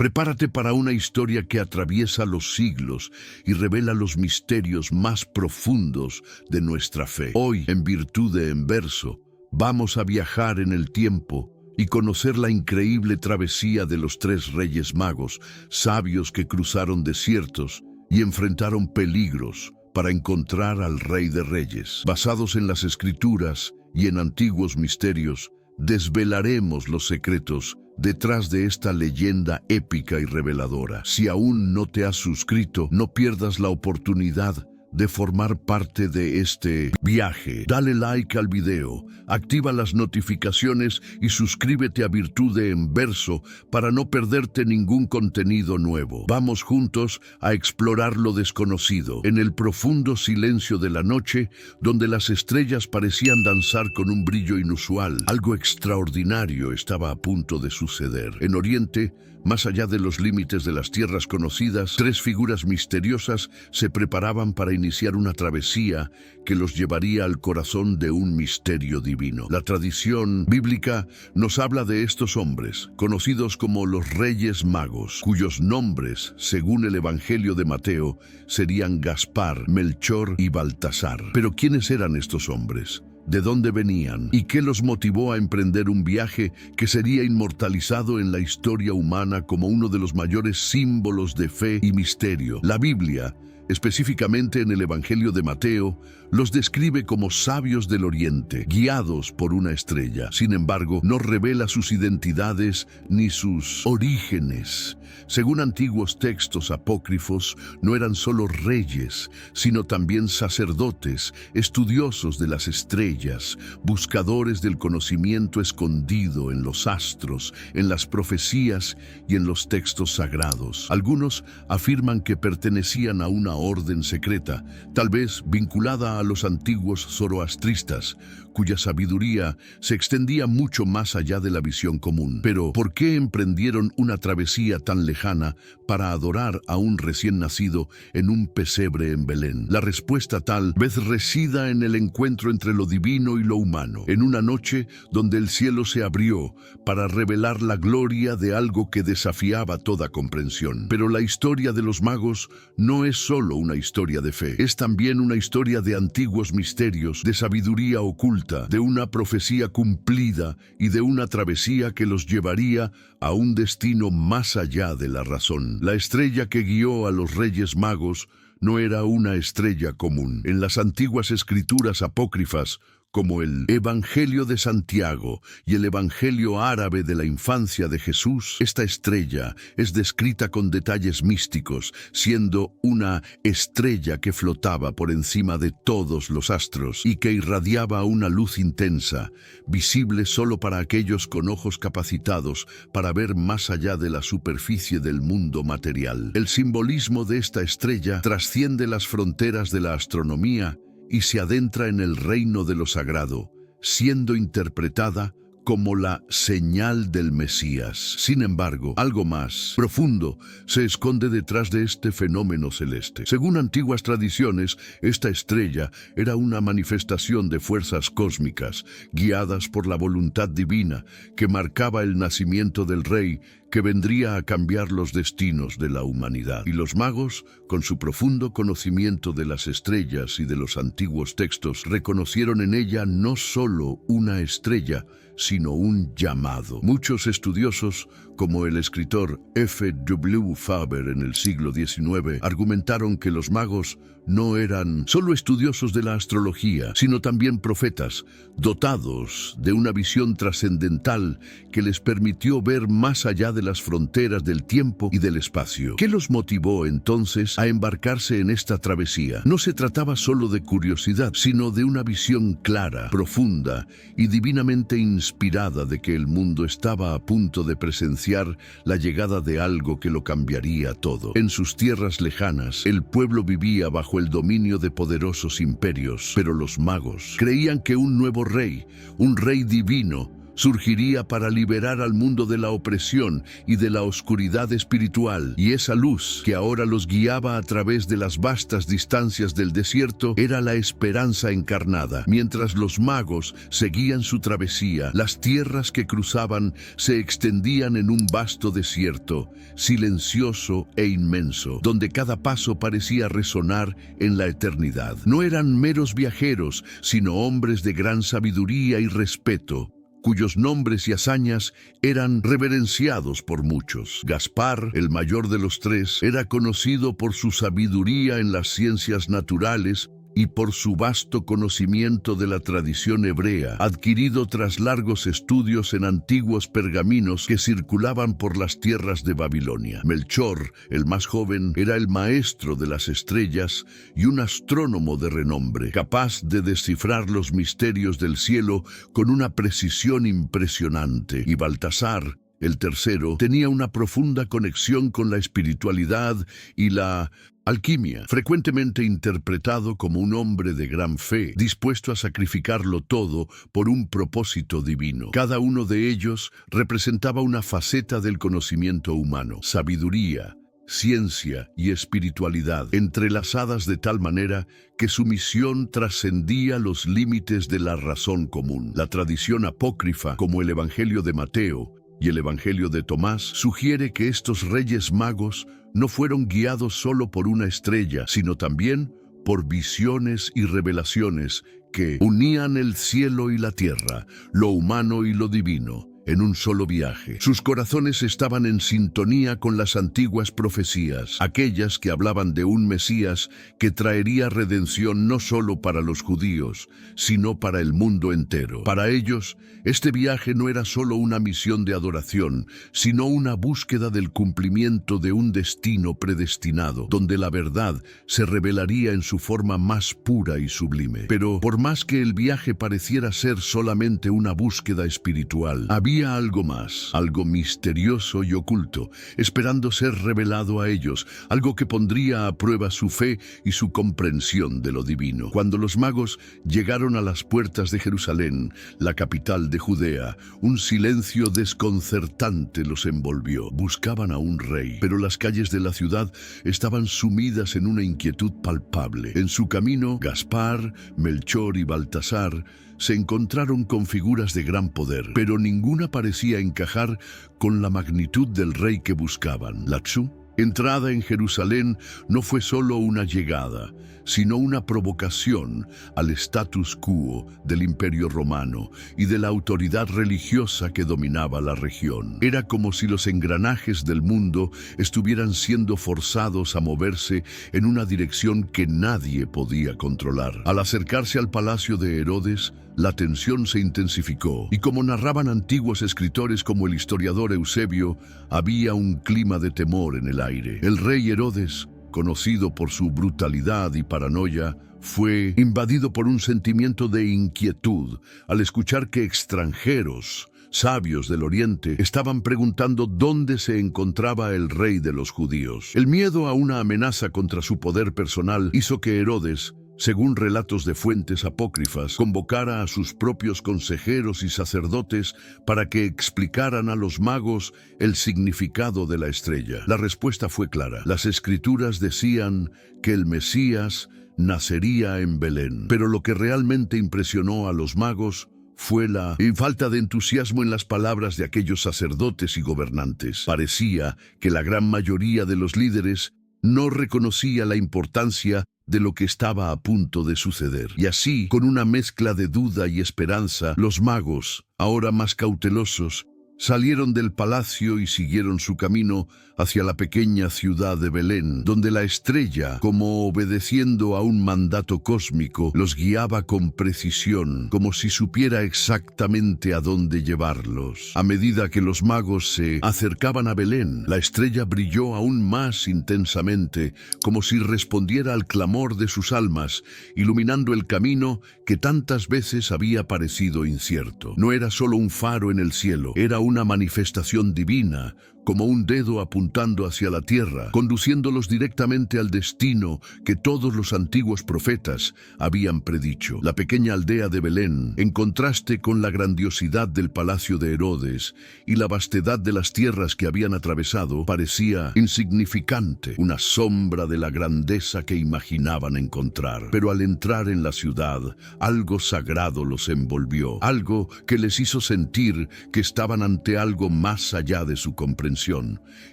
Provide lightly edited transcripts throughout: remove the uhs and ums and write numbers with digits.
Prepárate para una historia que atraviesa los siglos y revela los misterios más profundos de nuestra fe. Hoy, en Virtud de En Verso, vamos a viajar en el tiempo y conocer la increíble travesía de los tres reyes magos, sabios que cruzaron desiertos y enfrentaron peligros para encontrar al Rey de Reyes. Basados en las Escrituras y en antiguos misterios, desvelaremos los secretos detrás de esta leyenda épica y reveladora. Si aún no te has suscrito, no pierdas la oportunidad de formar parte de este viaje. Dale like al video, activa las notificaciones y suscríbete a Virtud de En Verso para no perderte ningún contenido nuevo. Vamos juntos a explorar lo desconocido. En el profundo silencio de la noche, donde las estrellas parecían danzar con un brillo inusual, algo extraordinario estaba a punto de suceder. En Oriente, más allá de los límites de las tierras conocidas, tres figuras misteriosas se preparaban para iniciar una travesía que los llevaría al corazón de un misterio divino. La tradición bíblica nos habla de estos hombres, conocidos como los Reyes Magos, cuyos nombres, según el Evangelio de Mateo, serían Gaspar, Melchor y Baltasar. Pero ¿quiénes eran estos hombres? ¿De dónde venían? ¿Y qué los motivó a emprender un viaje que sería inmortalizado en la historia humana como uno de los mayores símbolos de fe y misterio? La Biblia, específicamente en el Evangelio de Mateo, los describe como sabios del Oriente, guiados por una estrella. Sin embargo, no revela sus identidades ni sus orígenes. Según antiguos textos apócrifos, no eran solo reyes, sino también sacerdotes, estudiosos de las estrellas, buscadores del conocimiento escondido en los astros, en las profecías y en los textos sagrados. Algunos afirman que pertenecían a una orden secreta, tal vez vinculada a los antiguos zoroastristas, cuya sabiduría se extendía mucho más allá de la visión común. Pero, ¿por qué emprendieron una travesía tan lejana para adorar a un recién nacido en un pesebre en Belén? La respuesta tal vez resida en el encuentro entre lo divino y lo humano, en una noche donde el cielo se abrió para revelar la gloria de algo que desafiaba toda comprensión. Pero la historia de los magos no es solo una historia de fe, es también una historia de antiguos misterios, de sabiduría oculta, de una profecía cumplida y de una travesía que los llevaría a un destino más allá de la razón. La estrella que guió a los Reyes Magos no era una estrella común. En las antiguas escrituras apócrifas, como el Evangelio de Santiago y el Evangelio árabe de la infancia de Jesús, esta estrella es descrita con detalles místicos, siendo una estrella que flotaba por encima de todos los astros y que irradiaba una luz intensa, visible solo para aquellos con ojos capacitados para ver más allá de la superficie del mundo material. El simbolismo de esta estrella trasciende las fronteras de la astronomía y se adentra en el reino de lo sagrado, siendo interpretada como la señal del Mesías. Sin embargo, algo más profundo se esconde detrás de este fenómeno celeste. Según antiguas tradiciones, esta estrella era una manifestación de fuerzas cósmicas, guiadas por la voluntad divina, que marcaba el nacimiento del rey que vendría a cambiar los destinos de la humanidad. Y los magos, con su profundo conocimiento de las estrellas y de los antiguos textos, reconocieron en ella no solo una estrella, sino un llamado. Muchos estudiosos, como el escritor F. W. Faber en el siglo XIX, argumentaron que los magos no eran solo estudiosos de la astrología, sino también profetas, dotados de una visión trascendental que les permitió ver más allá de las fronteras del tiempo y del espacio. ¿Qué los motivó entonces a embarcarse en esta travesía? No se trataba solo de curiosidad, sino de una visión clara, profunda y divinamente inspirada de que el mundo estaba a punto de presenciar la llegada de algo que lo cambiaría todo. En sus tierras lejanas, el pueblo vivía bajo el dominio de poderosos imperios, pero los magos creían que un nuevo rey, un rey divino, surgiría para liberar al mundo de la opresión y de la oscuridad espiritual, y esa luz que ahora los guiaba a través de las vastas distancias del desierto era la esperanza encarnada. Mientras los magos seguían su travesía, las tierras que cruzaban se extendían en un vasto desierto, silencioso e inmenso, donde cada paso parecía resonar en la eternidad. No eran meros viajeros, sino hombres de gran sabiduría y respeto, cuyos nombres y hazañas eran reverenciados por muchos. Gaspar, el mayor de los tres, era conocido por su sabiduría en las ciencias naturales y por su vasto conocimiento de la tradición hebrea, adquirido tras largos estudios en antiguos pergaminos que circulaban por las tierras de Babilonia. Melchor, el más joven, era el maestro de las estrellas y un astrónomo de renombre, capaz de descifrar los misterios del cielo con una precisión impresionante. Y Baltasar, el tercero, tenía una profunda conexión con la espiritualidad y la alquimia, frecuentemente interpretado como un hombre de gran fe, dispuesto a sacrificarlo todo por un propósito divino. Cada uno de ellos representaba una faceta del conocimiento humano: sabiduría, ciencia y espiritualidad, entrelazadas de tal manera que su misión trascendía los límites de la razón común. La tradición apócrifa, como el Evangelio de Mateo y el Evangelio de Tomás, sugiere que estos reyes magos no fueron guiados solo por una estrella, sino también por visiones y revelaciones que unían el cielo y la tierra, lo humano y lo divino, en un solo viaje. Sus corazones estaban en sintonía con las antiguas profecías, aquellas que hablaban de un Mesías que traería redención no solo para los judíos, sino para el mundo entero. Para ellos, este viaje no era solo una misión de adoración, sino una búsqueda del cumplimiento de un destino predestinado, donde la verdad se revelaría en su forma más pura y sublime. Pero por más que el viaje pareciera ser solamente una búsqueda espiritual, había algo más, algo misterioso y oculto, esperando ser revelado a ellos, algo que pondría a prueba su fe y su comprensión de lo divino. Cuando los magos llegaron a las puertas de Jerusalén, la capital de Judea, un silencio desconcertante los envolvió. Buscaban a un rey, pero las calles de la ciudad estaban sumidas en una inquietud palpable. En su camino, Gaspar, Melchor y Baltasar se encontraron con figuras de gran poder, pero ninguna parecía encajar con la magnitud del rey que buscaban. Su entrada en Jerusalén no fue solo una llegada, sino una provocación al status quo del Imperio Romano y de la autoridad religiosa que dominaba la región. Era como si los engranajes del mundo estuvieran siendo forzados a moverse en una dirección que nadie podía controlar. Al acercarse al palacio de Herodes, la tensión se intensificó, y como narraban antiguos escritores como el historiador Eusebio, había un clima de temor en el aire. El rey Herodes, conocido por su brutalidad y paranoia, fue invadido por un sentimiento de inquietud al escuchar que extranjeros, sabios del Oriente, estaban preguntando dónde se encontraba el rey de los judíos. El miedo a una amenaza contra su poder personal hizo que Herodes, según relatos de fuentes apócrifas, convocara a sus propios consejeros y sacerdotes para que explicaran a los magos el significado de la estrella. La respuesta fue clara. Las escrituras decían que el Mesías nacería en Belén, pero lo que realmente impresionó a los magos fue la falta de entusiasmo en las palabras de aquellos sacerdotes y gobernantes. Parecía que la gran mayoría de los líderes no reconocía la importancia de lo que estaba a punto de suceder. Y así, con una mezcla de duda y esperanza, los magos, ahora más cautelosos, salieron del palacio y siguieron su camino hacia la pequeña ciudad de Belén, donde la estrella, como obedeciendo a un mandato cósmico, los guiaba con precisión, como si supiera exactamente a dónde llevarlos. A medida que los magos se acercaban a Belén, la estrella brilló aún más intensamente, como si respondiera al clamor de sus almas, iluminando el camino que tantas veces había parecido incierto. No era solo un faro en el cielo, era una manifestación divina, como un dedo apuntando hacia la tierra, conduciéndolos directamente al destino que todos los antiguos profetas habían predicho. La pequeña aldea de Belén, en contraste con la grandiosidad del palacio de Herodes y la vastedad de las tierras que habían atravesado, parecía insignificante, una sombra de la grandeza que imaginaban encontrar. Pero al entrar en la ciudad, algo sagrado los envolvió, algo que les hizo sentir que estaban ante algo más allá de su comprensión.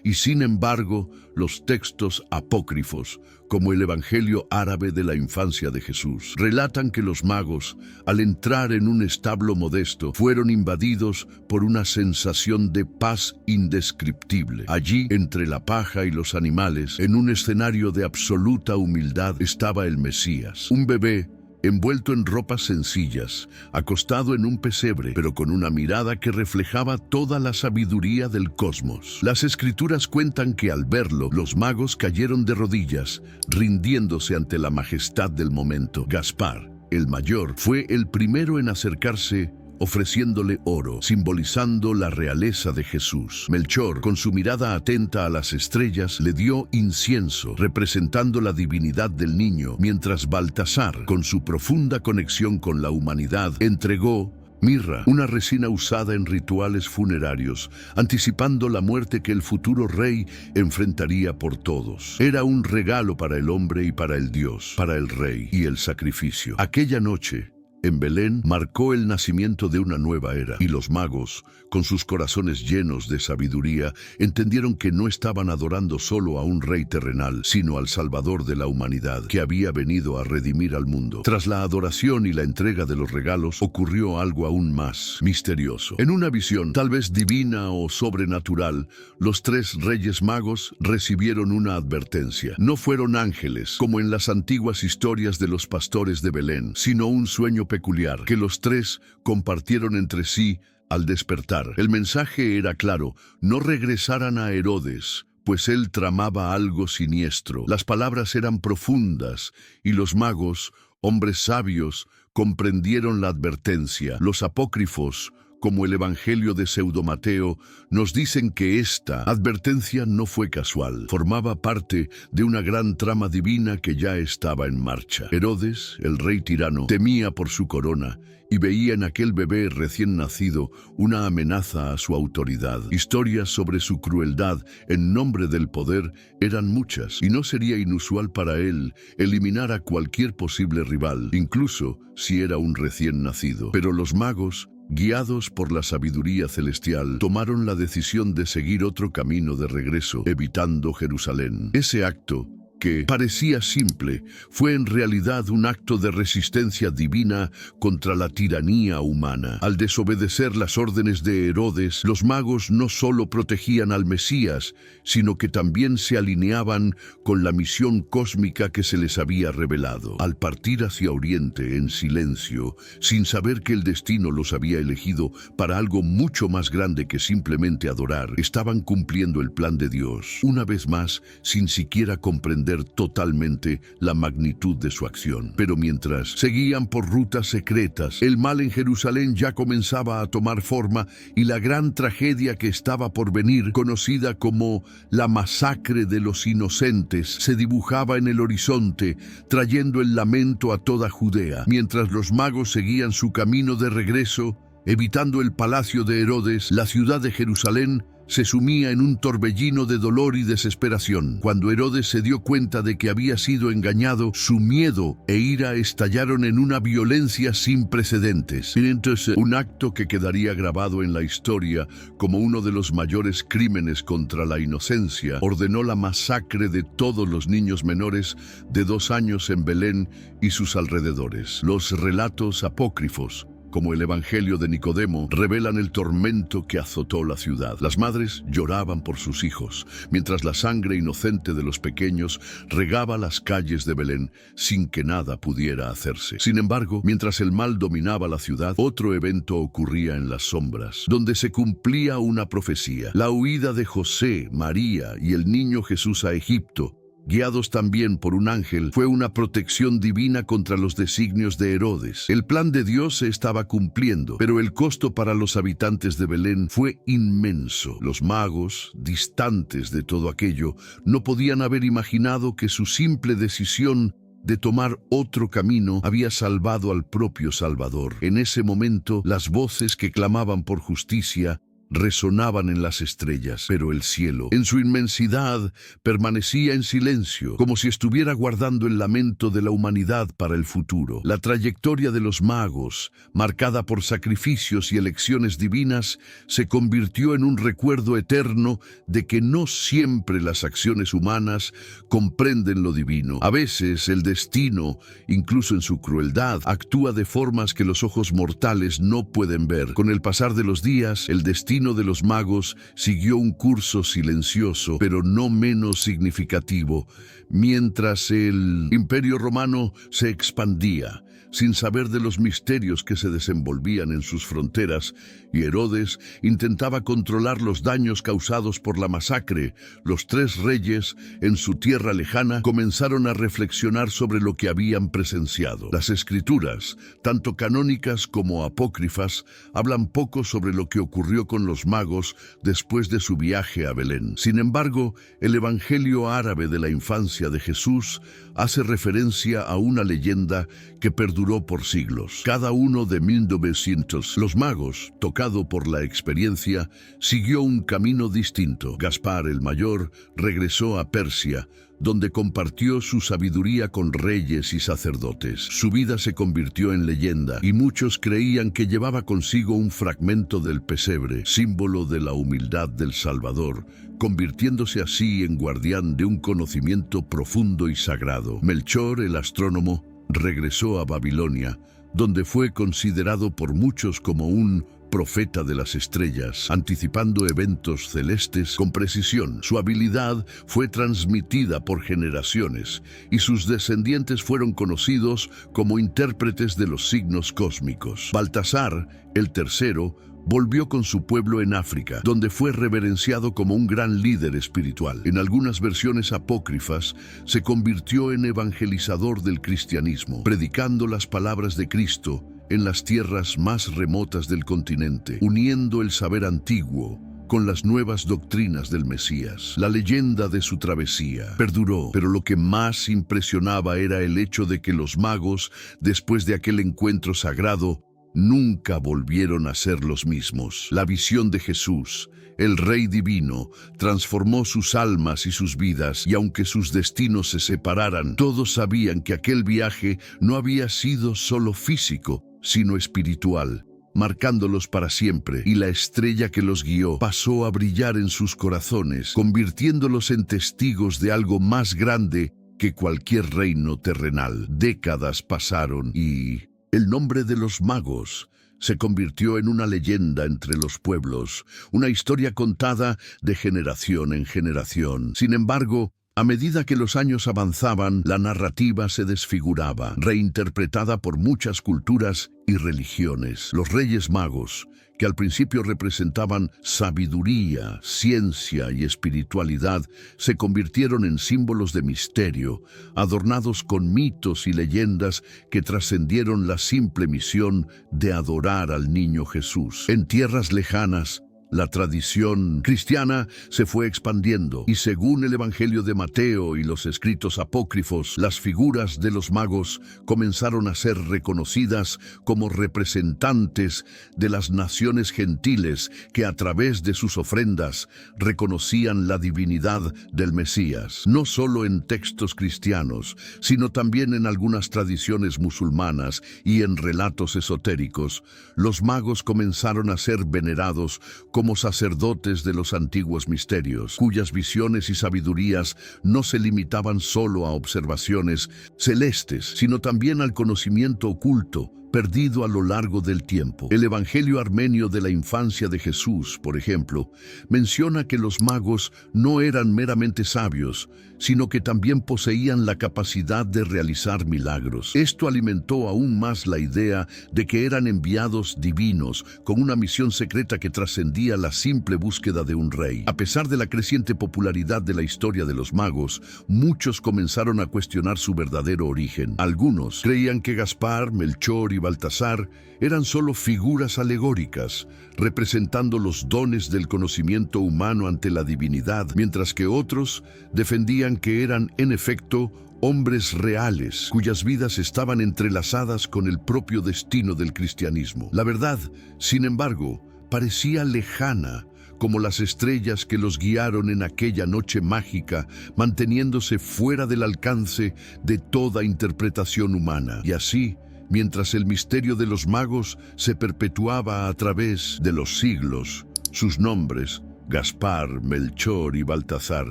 Y sin embargo, los textos apócrifos, como el Evangelio árabe de la infancia de Jesús, relatan que los magos, al entrar en un establo modesto, fueron invadidos por una sensación de paz indescriptible. Allí, entre la paja y los animales, en un escenario de absoluta humildad, estaba el Mesías, un bebé envuelto en ropas sencillas, acostado en un pesebre, pero con una mirada que reflejaba toda la sabiduría del cosmos. Las escrituras cuentan que al verlo, los magos cayeron de rodillas, rindiéndose ante la majestad del momento. Gaspar, el mayor, fue el primero en acercarse, ofreciéndole oro, simbolizando la realeza de Jesús. Melchor, con su mirada atenta a las estrellas, le dio incienso, representando la divinidad del niño, mientras Baltasar, con su profunda conexión con la humanidad, entregó mirra, una resina usada en rituales funerarios, anticipando la muerte que el futuro rey enfrentaría por todos. Era un regalo para el hombre y para el Dios, para el rey y el sacrificio. Aquella noche, en Belén, marcó el nacimiento de una nueva era, y los magos, con sus corazones llenos de sabiduría, entendieron que no estaban adorando solo a un rey terrenal, sino al Salvador de la humanidad, que había venido a redimir al mundo. Tras la adoración y la entrega de los regalos, ocurrió algo aún más misterioso. En una visión, tal vez divina o sobrenatural, los tres reyes magos recibieron una advertencia. No fueron ángeles, como en las antiguas historias de los pastores de Belén, sino un sueño peculiar que los tres compartieron entre sí al despertar. El mensaje era claro: no regresaran a Herodes, pues él tramaba algo siniestro. Las palabras eran profundas y los magos, hombres sabios, comprendieron la advertencia. Los apócrifos, como el Evangelio de Pseudo-Mateo, nos dicen que esta advertencia no fue casual. Formaba parte de una gran trama divina que ya estaba en marcha. Herodes, el rey tirano, temía por su corona y veía en aquel bebé recién nacido una amenaza a su autoridad. Historias sobre su crueldad en nombre del poder eran muchas, y no sería inusual para él eliminar a cualquier posible rival, incluso si era un recién nacido. Pero los magos, guiados por la sabiduría celestial, tomaron la decisión de seguir otro camino de regreso, evitando Jerusalén. Ese acto, que parecía simple, fue en realidad un acto de resistencia divina contra la tiranía humana. Al desobedecer las órdenes de Herodes, los magos no solo protegían al Mesías, sino que también se alineaban con la misión cósmica que se les había revelado. Al partir hacia Oriente en silencio, sin saber que el destino los había elegido para algo mucho más grande que simplemente adorar, estaban cumpliendo el plan de Dios, una vez más, sin siquiera comprender totalmente la magnitud de su acción. Pero mientras seguían por rutas secretas, el mal en Jerusalén ya comenzaba a tomar forma, y la gran tragedia que estaba por venir, conocida como la masacre de los inocentes, se dibujaba en el horizonte, trayendo el lamento a toda Judea. Mientras los magos seguían su camino de regreso, evitando el palacio de Herodes, la ciudad de Jerusalén se sumía en un torbellino de dolor y desesperación. Cuando Herodes se dio cuenta de que había sido engañado, su miedo e ira estallaron en una violencia sin precedentes. Entonces, un acto que quedaría grabado en la historia como uno de los mayores crímenes contra la inocencia, ordenó la masacre de todos los niños menores de 2 años en Belén y sus alrededores. Los relatos apócrifos, como el Evangelio de Nicodemo, revelan el tormento que azotó la ciudad. Las madres lloraban por sus hijos, mientras la sangre inocente de los pequeños regaba las calles de Belén sin que nada pudiera hacerse. Sin embargo, mientras el mal dominaba la ciudad, otro evento ocurría en las sombras, donde se cumplía una profecía: la huida de José, María y el niño Jesús a Egipto, guiados también por un ángel, fue una protección divina contra los designios de Herodes. El plan de Dios se estaba cumpliendo, pero el costo para los habitantes de Belén fue inmenso. Los magos, distantes de todo aquello, no podían haber imaginado que su simple decisión de tomar otro camino había salvado al propio Salvador. En ese momento, las voces que clamaban por justicia resonaban en las estrellas, pero el cielo, en su inmensidad, permanecía en silencio, como si estuviera guardando el lamento de la humanidad para el futuro. La trayectoria de los magos, marcada por sacrificios y elecciones divinas, se convirtió en un recuerdo eterno de que no siempre las acciones humanas comprenden lo divino. A veces el destino, incluso en su crueldad, actúa de formas que los ojos mortales no pueden ver. Con el pasar de los días, el destino de los magos siguió un curso silencioso, pero no menos significativo, mientras el Imperio Romano se expandía, sin saber de los misterios que se desenvolvían en sus fronteras, y Herodes intentaba controlar los daños causados por la masacre. Los tres reyes, en su tierra lejana, comenzaron a reflexionar sobre lo que habían presenciado. Las escrituras, tanto canónicas como apócrifas, hablan poco sobre lo que ocurrió con los magos después de su viaje a Belén. Sin embargo, el Evangelio árabe de la infancia de Jesús hace referencia a una leyenda que perduró por siglos. Cada uno de 1900, los magos, tocado por la experiencia, siguió un camino distinto. Gaspar el Mayor regresó a Persia, donde compartió su sabiduría con reyes y sacerdotes. Su vida se convirtió en leyenda, y muchos creían que llevaba consigo un fragmento del pesebre, símbolo de la humildad del Salvador, convirtiéndose así en guardián de un conocimiento profundo y sagrado. Melchor, el astrónomo, regresó a Babilonia, donde fue considerado por muchos como un profeta de las estrellas, anticipando eventos celestes con precisión. Su habilidad fue transmitida por generaciones, y sus descendientes fueron conocidos como intérpretes de los signos cósmicos. Baltasar, el tercero, volvió con su pueblo en África, donde fue reverenciado como un gran líder espiritual. En algunas versiones apócrifas, se convirtió en evangelizador del cristianismo, predicando las palabras de Cristo en las tierras más remotas del continente, uniendo el saber antiguo con las nuevas doctrinas del Mesías. La leyenda de su travesía perduró, pero lo que más impresionaba era el hecho de que los magos, después de aquel encuentro sagrado, nunca volvieron a ser los mismos. La visión de Jesús, el Rey Divino, transformó sus almas y sus vidas, y aunque sus destinos se separaran, todos sabían que aquel viaje no había sido solo físico, sino espiritual, marcándolos para siempre, y la estrella que los guió pasó a brillar en sus corazones, convirtiéndolos en testigos de algo más grande que cualquier reino terrenal. Décadas pasaron y el nombre de los magos se convirtió en una leyenda entre los pueblos, una historia contada de generación en generación. Sin embargo, a medida que los años avanzaban, la narrativa se desfiguraba, reinterpretada por muchas culturas y religiones. Los Reyes Magos, que al principio representaban sabiduría, ciencia y espiritualidad, se convirtieron en símbolos de misterio, adornados con mitos y leyendas que trascendieron la simple misión de adorar al niño Jesús. En tierras lejanas, la tradición cristiana se fue expandiendo, y según el Evangelio de Mateo y los escritos apócrifos, las figuras de los magos comenzaron a ser reconocidas como representantes de las naciones gentiles que a través de sus ofrendas reconocían la divinidad del Mesías. No solo en textos cristianos, sino también en algunas tradiciones musulmanas y en relatos esotéricos, los magos comenzaron a ser venerados como sacerdotes de los antiguos misterios, cuyas visiones y sabidurías no se limitaban solo a observaciones celestes, sino también al conocimiento oculto perdido a lo largo del tiempo. El Evangelio armenio de la infancia de Jesús, por ejemplo, menciona que los magos no eran meramente sabios, sino que también poseían la capacidad de realizar milagros. Esto alimentó aún más la idea de que eran enviados divinos, con una misión secreta que trascendía la simple búsqueda de un rey. A pesar de la creciente popularidad de la historia de los magos, muchos comenzaron a cuestionar su verdadero origen. Algunos creían que Gaspar, Melchor y Baltasar eran solo figuras alegóricas, representando los dones del conocimiento humano ante la divinidad, mientras que otros defendían que eran, en efecto, hombres reales, cuyas vidas estaban entrelazadas con el propio destino del cristianismo. La verdad, sin embargo, parecía lejana, como las estrellas que los guiaron en aquella noche mágica, manteniéndose fuera del alcance de toda interpretación humana. Y así, mientras el misterio de los magos se perpetuaba a través de los siglos, sus nombres, Gaspar, Melchor y Baltasar,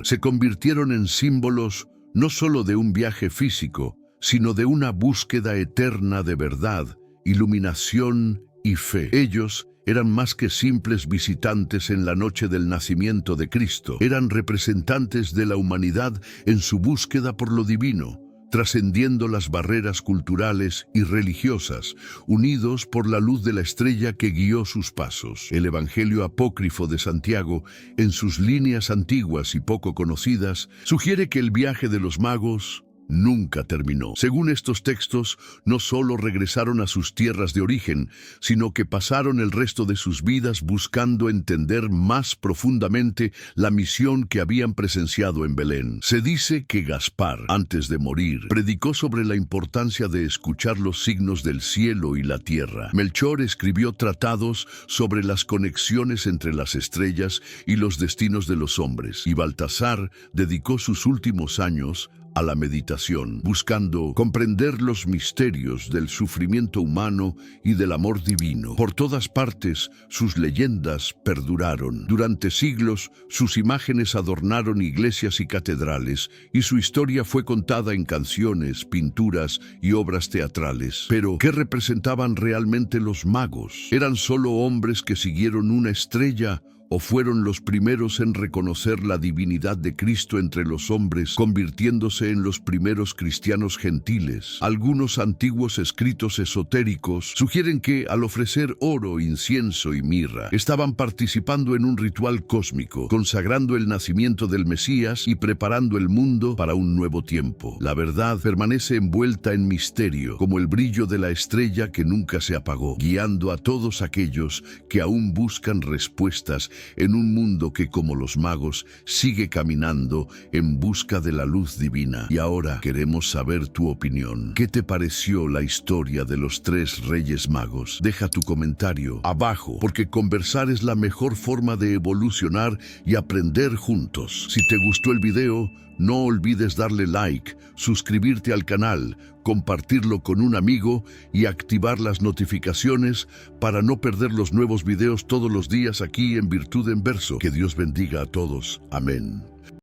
se convirtieron en símbolos no solo de un viaje físico, sino de una búsqueda eterna de verdad, iluminación y fe. Ellos eran más que simples visitantes en la noche del nacimiento de Cristo. Eran representantes de la humanidad en su búsqueda por lo divino, trascendiendo las barreras culturales y religiosas, unidos por la luz de la estrella que guió sus pasos. El Evangelio apócrifo de Santiago, en sus líneas antiguas y poco conocidas, sugiere que el viaje de los magos nunca terminó. Según estos textos, no solo regresaron a sus tierras de origen, sino que pasaron el resto de sus vidas buscando entender más profundamente la misión que habían presenciado en Belén. Se dice que Gaspar, antes de morir, predicó sobre la importancia de escuchar los signos del cielo y la tierra. Melchor escribió tratados sobre las conexiones entre las estrellas y los destinos de los hombres, y Baltasar dedicó sus últimos años a la meditación, buscando comprender los misterios del sufrimiento humano y del amor divino. Por todas partes, sus leyendas perduraron. Durante siglos, sus imágenes adornaron iglesias y catedrales, y su historia fue contada en canciones, pinturas y obras teatrales. Pero, ¿qué representaban realmente los magos? ¿Eran solo hombres que siguieron una estrella, o fueron los primeros en reconocer la divinidad de Cristo entre los hombres, convirtiéndose en los primeros cristianos gentiles? Algunos antiguos escritos esotéricos sugieren que, al ofrecer oro, incienso y mirra, estaban participando en un ritual cósmico, consagrando el nacimiento del Mesías y preparando el mundo para un nuevo tiempo. La verdad permanece envuelta en misterio, como el brillo de la estrella que nunca se apagó, guiando a todos aquellos que aún buscan respuestas en un mundo que, como los magos, sigue caminando en busca de la luz divina. Y ahora queremos saber tu opinión. ¿Qué te pareció la historia de los tres reyes magos? Deja tu comentario abajo, porque conversar es la mejor forma de evolucionar y aprender juntos. Si te gustó el video, no olvides darle like, suscribirte al canal, compartirlo con un amigo y activar las notificaciones para no perder los nuevos videos todos los días aquí en Virtud en Verso. Que Dios bendiga a todos. Amén.